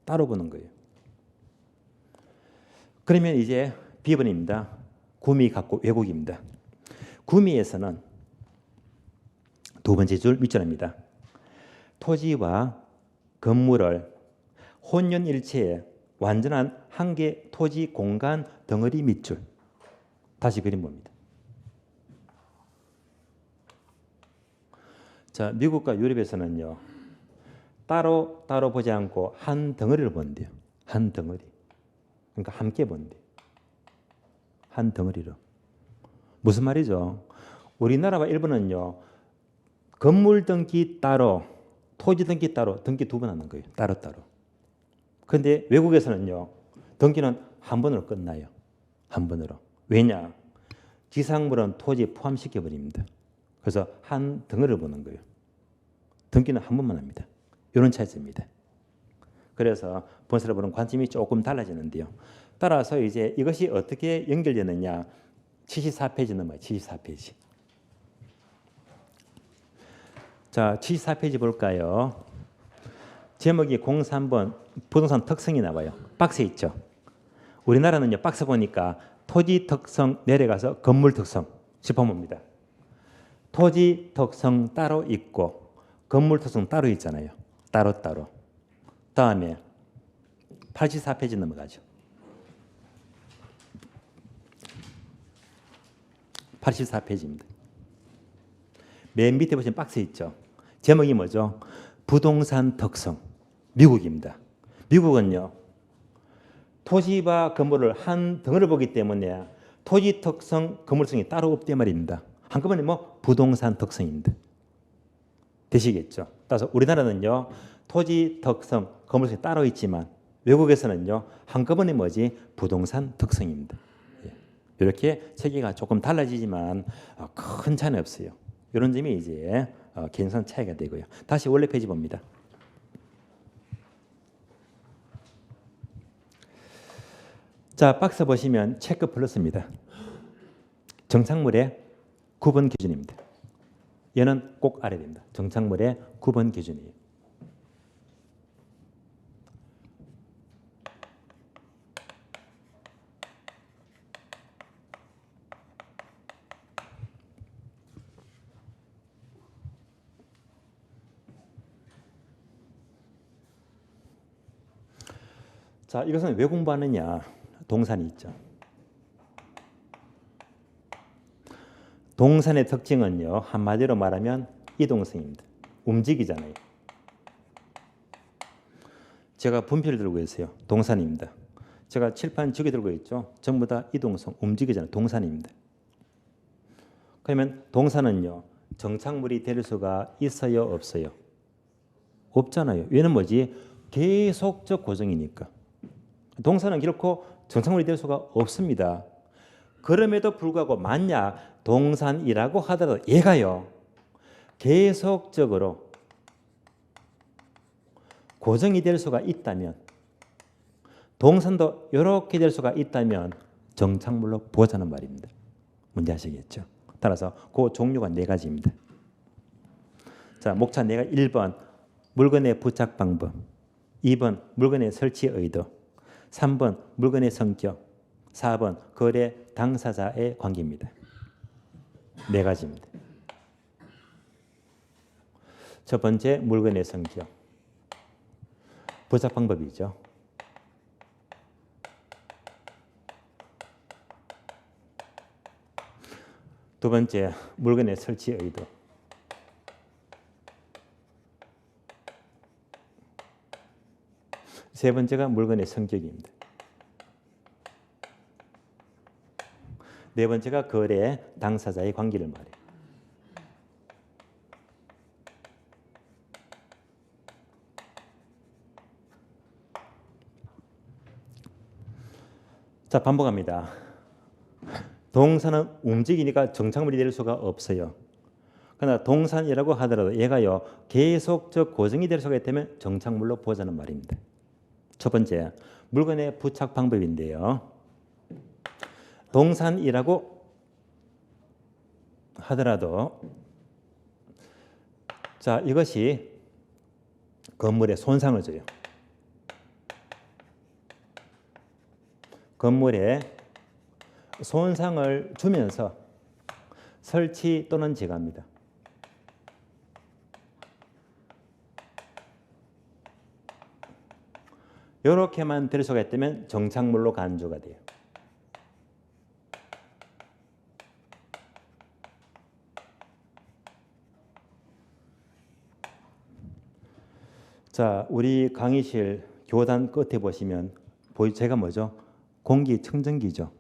따로 보는 거예요. 그러면 이제 B번입니다. 구미 갖고 외국입니다. 구미에서는 두 번째 줄 밑줄입니다. 토지와 건물을 혼연일체의 완전한 한 개 토지 공간 덩어리 밑줄. 다시 그림 봅니다. 자, 미국과 유럽에서는요, 따로 보지 않고 한 덩어리를 본대요. 한 덩어리. 그러니까 함께 본대요. 한 덩어리로. 무슨 말이죠? 우리나라와 일본은요, 건물 등기 따로, 토지 등기 따로, 등기 두 번 하는 거예요. 따로따로. 그런데 외국에서는요, 등기는 한 번으로 끝나요. 한 번으로. 왜냐? 지상물은 토지 포함시켜 버립니다. 그래서 한 덩어리를 보는 거예요. 등기는 한 번만 합니다. 이런 차이점입니다. 그래서 본세를 보는 관점이 조금 달라지는데요. 따라서 이제 이것이 어떻게 연결되느냐? 74페이지 넘어요. 74페이지. 자, 74페이지 볼까요? 제목이 03번 부동산 특성이 나와요. 박스 있죠. 우리나라는요, 박스 보니까 토지 특성 내려가서 건물 특성 짚어봅니다. 토지 특성 따로 있고 건물 특성 따로 있잖아요. 따로따로. 다음에 84페이지 넘어가죠. 84페이지입니다. 맨 밑에 보시면 박스 있죠. 제목이 뭐죠? 부동산 특성. 미국입니다. 미국은요, 토지와 건물을 한 덩어리를 보기 때문에 토지 특성, 건물 특성이 따로 없단 말입니다. 한꺼번에 뭐 부동산 특성입니다. 되시겠죠? 따라서 우리나라는요, 토지 특성, 건물 특성이 따로 있지만 외국에서는요, 한꺼번에 뭐지? 부동산 특성입니다. 이렇게 체계가 조금 달라지지만 큰 차이는 없어요. 이런 점이 이제 개인상 차이가 되고요. 다시 원래 페이지 봅니다. 자, 박스 보시면 체크 플러스입니다. 정착물의 9번 기준입니다. 얘는 꼭 알아야 됩니다. 정착물의 9번 기준이에요. 자, 이것은 왜 공부하느냐? 동산이 있죠. 동산의 특징은요, 한마디로 말하면 이동성입니다. 움직이잖아요. 제가 분필을 들고 있어요. 동산입니다. 제가 칠판 지게 들고 있죠. 전부 다 이동성, 움직이잖아요. 동산입니다. 그러면 동산은요, 정착물이 될 수가 있어요, 없어요? 없잖아요. 얘는 뭐지? 계속적 고정이니까. 동산은 결코 정착물이 될 수가 없습니다. 그럼에도 불구하고 만약 동산이라고 하더라도 얘가요, 계속적으로 고정이 될 수가 있다면, 동산도 이렇게 될 수가 있다면 정착물로 보자는 말입니다. 뭔지 아시겠죠? 따라서 그 종류가 네 가지입니다. 자, 목차 내가 1번 물건의 부착 방법, 2번 물건의 설치 의도, 3번 물건의 성격, 4번 거래 당사자의 관계입니다. 네 가지입니다. 첫 번째 물건의 성격, 부착 방법이죠. 두 번째 물건의 설치 의도, 세 번째가 물건의 성격입니다. 네 번째가 거래 당사자의 관계를 말해요. 자, 반복합니다. 동산은 움직이니까 정착물이 될 수가 없어요. 그러나 동산이라고 하더라도 얘가요, 계속적 고정이 될 수가 있다면 정착물로 보자는 말입니다. 첫 번째, 물건의 부착 방법인데요. 동산이라고 하더라도 자, 이것이 건물에 손상을 줘요. 건물에 손상을 주면서 설치 또는 제거합니다. 이렇게만 될 수가 있다면 정착물로 간주가 돼요. 자, 우리 강의실 교단 끝에 보시면 제가 뭐죠? 공기청정기죠.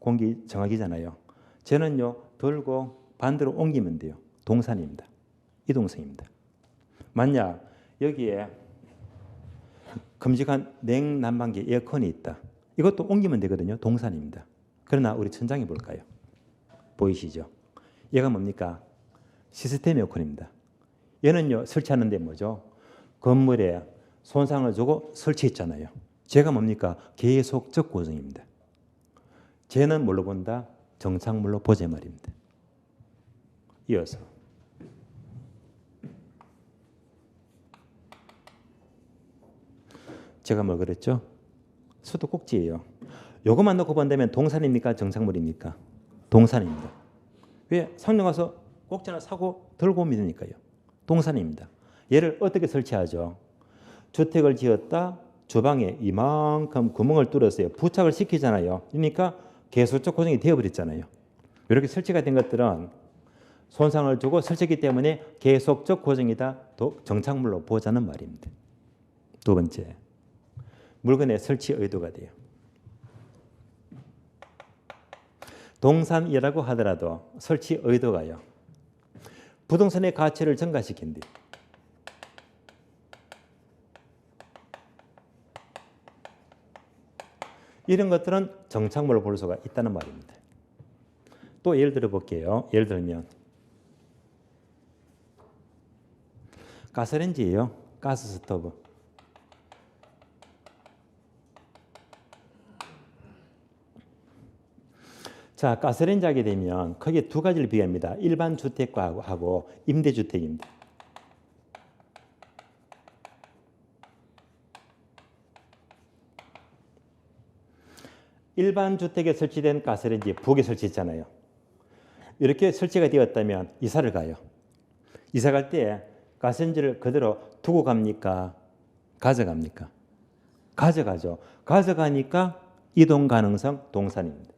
공기정화기잖아요. 쟤는요, 들고 반대로 옮기면 돼요. 동산입니다. 이동성입니다. 만약 여기에 큼직한 냉난방기 에어컨이 있다. 이것도 옮기면 되거든요. 동산입니다. 그러나 우리 천장에 볼까요? 보이시죠? 얘가 뭡니까? 시스템 에어컨입니다. 얘는요, 설치하는데 뭐죠? 건물에 손상을 주고 설치했잖아요. 쟤가 뭡니까? 계속적 고정입니다. 쟤는 뭘로 본다? 정착물로 보자 말입니다. 이어서 제가 뭐 그랬죠? 수도꼭지예요. 요것만 놓고 본다면 동산입니까? 정착물입니까? 동산입니다. 왜? 상점 가서 꼭지 하나 사고 들고 오면 되니까요. 동산입니다. 얘를 어떻게 설치하죠? 주택을 지었다, 주방에 이만큼 구멍을 뚫었어요. 부착을 시키잖아요. 그러니까 계속적 고정이 되어버렸잖아요. 이렇게 설치가 된 것들은 손상을 주고 설치기 때문에 계속적 고정이다, 정착물로 보자는 말입니다. 두 번째, 물건의 설치 의도가 돼요. 동산이라고 하더라도 설치 의도가요, 부동산의 가치를 증가시킨대요. 이런 것들은 정착물로 볼 수가 있다는 말입니다. 또 예를 들어 볼게요. 예를 들면 가스레인지예요. 가스 스토브. 자, 가스레인지 하게 되면 크게 두 가지를 비교합니다. 일반 주택과 하고 임대주택입니다. 일반 주택에 설치된 가스레인지 부엌에 설치했잖아요. 이렇게 설치가 되었다면 이사를 가요. 이사 갈 때 가스레인지를 그대로 두고 갑니까? 가져갑니까? 가져가죠. 가져가니까 이동 가능성 동산입니다.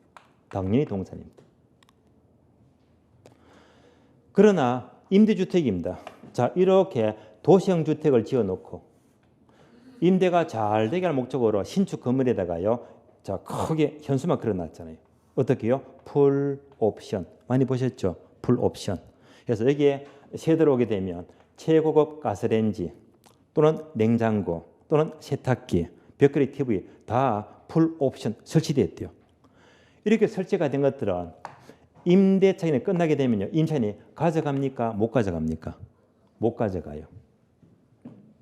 당연히 동산입니다. 그러나 임대주택입니다. 자, 이렇게 도시형 주택을 지어놓고 임대가 잘 되게 할 목적으로 신축 건물에다가요, 자, 크게 현수막 그려놨잖아요. 어떻게요? 풀 옵션. 많이 보셨죠? 풀 옵션. 그래서 여기에 새 들어오게 되면 최고급 가스레인지 또는 냉장고 또는 세탁기, 벽걸이 TV 다 풀 옵션 설치되어 있대요. 이렇게 설치가 된 것들은 임대 차익이 끝나게 되면요, 임차인이 가져갑니까? 못 가져갑니까? 못 가져가요.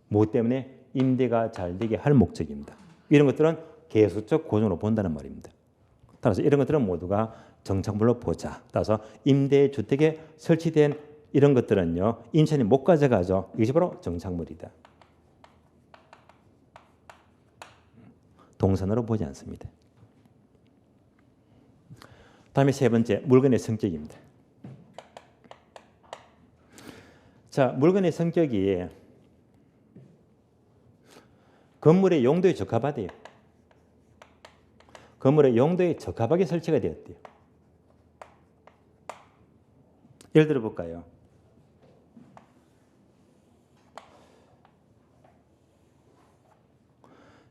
뭐 때문에? 임대가 잘 되게 할 목적입니다. 이런 것들은 계수적 고정으로 본다는 말입니다. 따라서 이런 것들은 모두가 정착물로 보자. 따라서 임대주택에 설치된 이런 것들은요, 임차인이 못 가져가죠. 이것이 바로 정착물이다. 동선으로 보지 않습니다. 다음에 세 번째, 물건의 성격입니다. 자, 물건의 성격이 건물의 용도에 적합하대요. 건물의 용도에 적합하게 설치가 되었대요. 예를 들어 볼까요?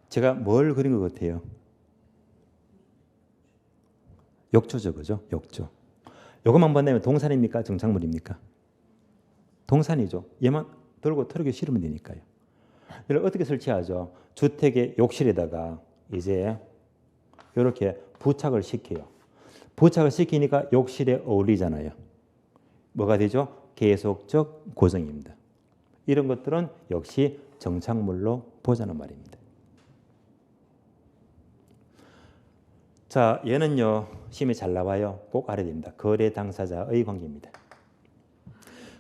제가 뭘 그린 것 같아요? 욕조죠, 그죠? 욕조. 요것만 본다면 동산입니까? 정착물입니까? 동산이죠. 얘만 들고 털기 싫으면 되니까요. 이걸 어떻게 설치하죠? 주택의 욕실에다가 이제 이렇게 부착을 시켜요. 부착을 시키니까 욕실에 어울리잖아요. 뭐가 되죠? 계속적 고정입니다. 이런 것들은 역시 정착물로 보자는 말입니다. 자, 얘는요, 시험에 잘 나와요. 꼭 알아야 됩니다. 거래 당사자의 관계입니다.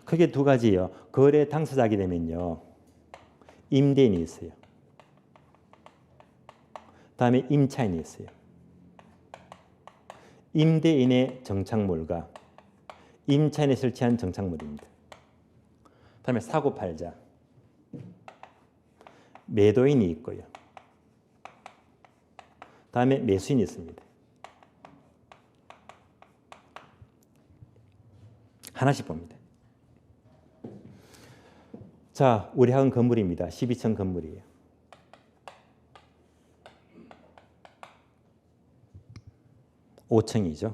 크게 두 가지요. 거래 당사자게 되면요, 임대인이 있어요. 다음에 임차인이 있어요. 임대인의 정착물과 임차인이 설치한 정착물입니다. 다음에 사고 팔자, 매도인이 있고요. 다음에 매수인이 있습니다. 하나씩 봅니다. 자, 우리 학원 건물입니다. 12층 건물이에요. (5층이죠)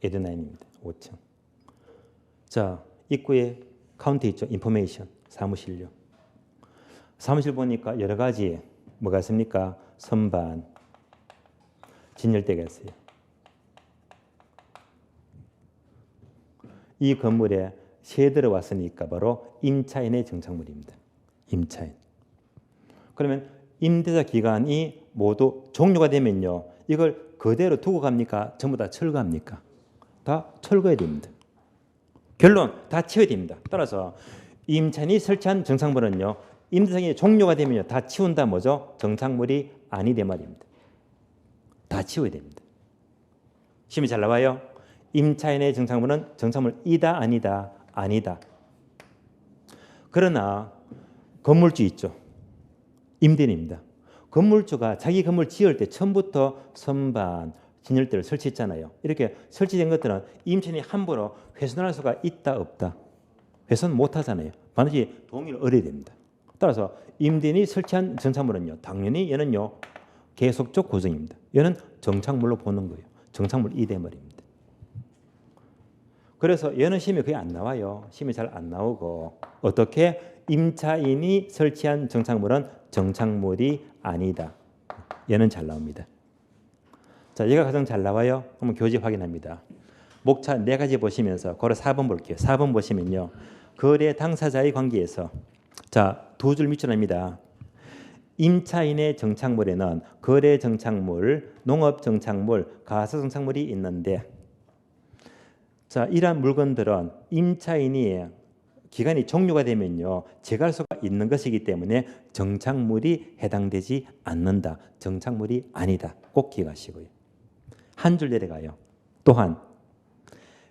에드나인입니다. 5층. 자, 입구에 카운터 있죠. 인포메이션, 사무실요. 사무실 보니까 여러 가지 뭐가 있습니까? 선반, 진열대가 있어요. 이 건물에 새 들어왔으니까 바로 임차인의 정착물입니다. 임차인. 그러면 임대차 기간이 모두 종료가 되면요, 이걸 그대로 두고 갑니까? 전부 다 철거합니까? 다 철거해야 됩니다. 결론, 다 치워야 됩니다. 따라서 임차인이 설치한 정착물은요, 임대차기 종료가 되면요, 다 치운다 뭐죠? 정착물이 아니되 말입니다. 다 치워야 됩니다. 시험이 잘 나와요. 임차인의 정착물은 정착물이다 아니다? 아니다. 그러나 건물주 있죠. 임대인입니다. 건물주가 자기 건물 지을 때 처음부터 선반, 진열대를 설치했잖아요. 이렇게 설치된 것들은 임차인이 함부로 훼손할 수가 있다 없다? 훼손 못하잖아요. 반드시 동의를 얻어야 됩니다. 따라서 임대인이 설치한 정착물은요, 당연히 얘는요, 계속적 고정입니다. 얘는 정착물로 보는 거예요. 정착물 이대 말입니다. 그래서 얘는 시험에 거의 안 나와요. 시험에 잘 안 나오고, 어떻게? 임차인이 설치한 정착물은 정착물이 아니다. 얘는 잘 나옵니다. 자, 얘가 가장 잘 나와요. 한번 교재 확인합니다. 목차 4가지 보시면서 거래 4번 볼게요. 4번 보시면요, 거래 당사자의 관계에서, 자, 2줄 밑줄 납니다. 임차인의 정착물에는 거래 정착물, 농업 정착물, 가사 정착물이 있는데, 자, 이러한 물건들은 임차인이 기간이 종료가 되면요, 재갈 수가 있는 것이기 때문에 정착물이 해당되지 않는다. 정착물이 아니다. 꼭 기억하시고요. 한 줄 내려가요. 또한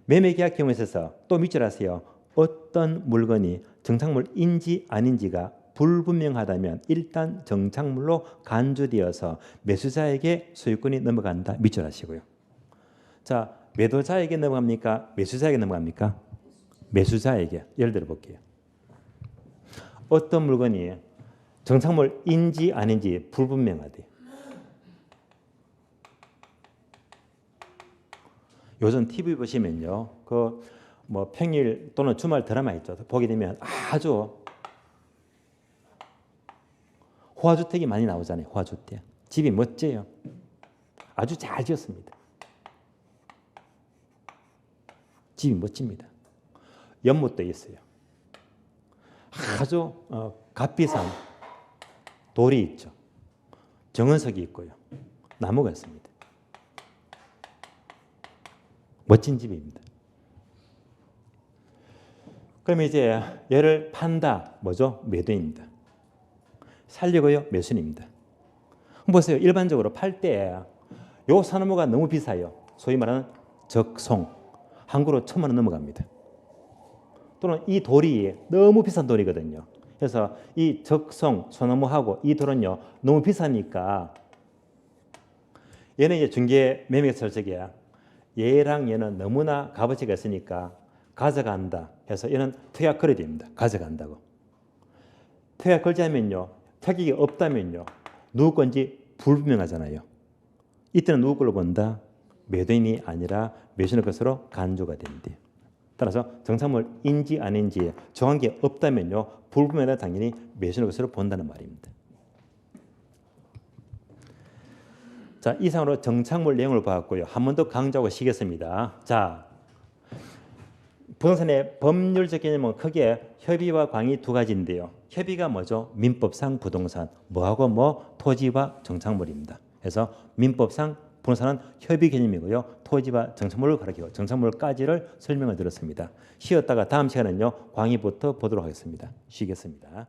매매계약 경우에 있어서 또 밑줄 하세요. 어떤 물건이 정착물인지 아닌지가 불분명하다면 일단 정착물로 간주되어서 매수자에게 소유권이 넘어간다. 밑줄 하시고요. 자, 매도자에게 넘어갑니까? 매수자에게 넘어갑니까? 매수자에게. 예를 들어 볼게요. 어떤 물건이 정착물인지 아닌지 불분명하대요. 요즘 TV 보시면요, 그 뭐 평일 또는 주말 드라마 있죠. 보게 되면 아주 호화주택이 많이 나오잖아요. 호화주택. 집이 멋져요. 아주 잘 지었습니다. 집이 멋집니다. 연못도 있어요. 아주 값비싼 돌이 있죠. 정원석이 있고요. 나무가 있습니다. 멋진 집입니다. 그러면 이제 얘를 판다. 뭐죠? 매도입니다. 살려고요? 매수입니다. 보세요. 일반적으로 팔 때 요 사나무가 너무 비싸요. 소위 말하는 적송. 한국으로 1,000만 원 넘어갑니다. 또는 이 돌이 너무 비싼 돌이거든요. 그래서 이 적송, 소나무하고 이 돌은요, 너무 비싸니까 얘는 이제 중개 매매 설정이야. 얘랑 얘는 너무나 값어치가 있으니까 가져간다 해서 얘는 특약 걸어야 됩니다. 가져간다고. 특약 걸지 않으면요, 특약이 없다면요, 누구 건지 불분명하잖아요. 이때는 누구 걸로 본다? 매도인이 아니라 매수인의 것으로 간주가 된대요. 따라서 정착물인지 아닌지 정한 게 없다면요, 불분명하다 당연히 매수인의 것으로 본다는 말입니다. 자, 이상으로 정착물 내용을 봤고요. 한 번 더 강조하고 쉬겠습니다. 자, 부동산의 법률적 개념은 크게 협의와 광의 두 가지인데요. 협의가 뭐죠? 민법상 부동산, 뭐하고 뭐 토지와 정착물입니다. 그래서 민법상 부동산은 협의 개념이고요. 토지와 정착물을 가리키고 정착물까지를 설명을 드렸습니다. 쉬었다가 다음 시간은요, 광의부터 보도록 하겠습니다. 쉬겠습니다.